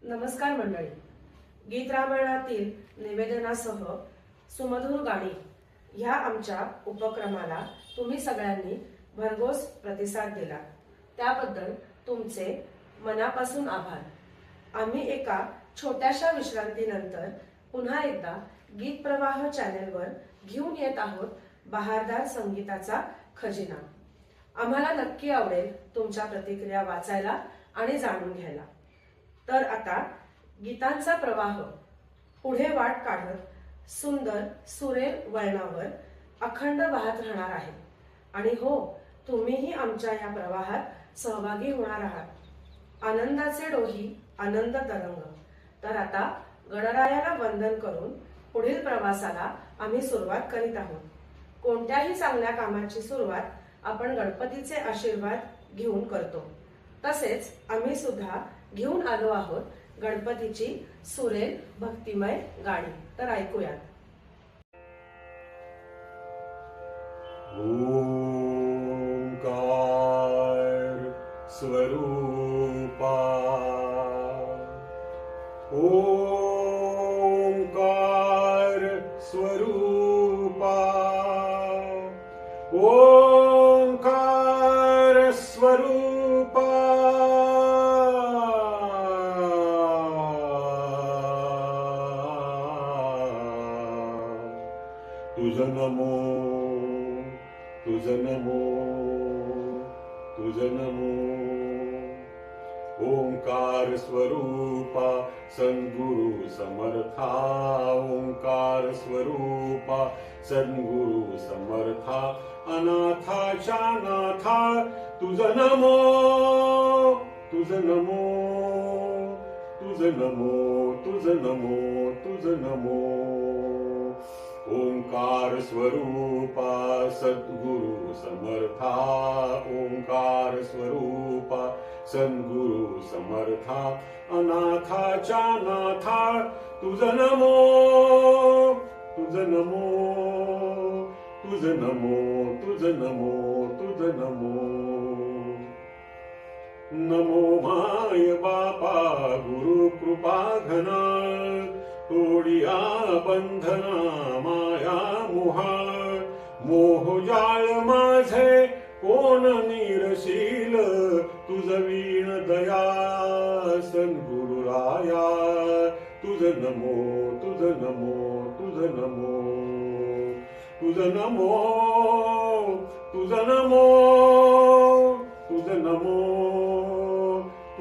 नमस्कार मंडळी. गीत रामायणातील निवेदनासह सुमधुर गाणी ह्या आमच्या उपक्रमाला तुम्ही सगळ्यांनी भरघोस प्रतिसाद दिला, त्याबद्दल तुमचे मनापासून आभार. आम्ही एका छोट्याशा विश्रांतीनंतर पुन्हा एकदा गीत प्रवाह चॅनेलवर घेऊन येत आहोत बहारदार संगीताचा खजिना. आम्हाला नक्की आवडेल तुमच्या प्रतिक्रिया वाचायला आणि जाणून घ्यायला. तर आता गीतांचा प्रवाह पुढे वाट काढत सुंदर सुरेल वळणावर अखंड वाहत राहणार आहे. आणि हो, तुम्हीही आमच्या या प्रवाहात सहभागी होणार आहात. आनंदाचे डोही आनंद तरंग. तर आता गणरायाला वंदन करून पुढील प्रवासाला आम्ही सुरुवात करीत आहोत. कोणत्याही चांगल्या कामाची सुरुवात आपण गणपतीचे आशीर्वाद घेऊन करतो. तसेच आम्ही सुद्धा घेऊन आलो आहोत गणपतीची सुरेल भक्तिमय गाणी. तर ऐकूयात. ओंकार स्वरूपा, ओंकार स्वरूपा, ओंकार स्वरूपा. तुझ नमो, तुझ नमो, तुझ नमो. ओंकार स्वरूपा सद्गुरु समर्था, ओंकार स्वरूपा सद्गुरु समर्था. अनाथाच्या नाथा तुझ नमो, तुझ नमो, तुझ नमो, तुझ नमो, तुझ नमो. ओंकार स्वरूपा सद्गुरु समर्था, ओंकार स्वरूपा सद्गुरु समर्था. अनाथाच्या नाथा तुझ नमो, तुझ नमो, तुझ नमो, तुझ नमो, तुझ नमो. नमो माय बापा गुरु कृपा घना, तोडिया बंधना माया मोहा. मोह जाळ माझे कोण निरशील, तुझ वीण दया सद्गुरु राया. तुझ नमो, तुझ नमो, तुझ नमो, तुझ नमो, तुझ नमो, तुझ नमो.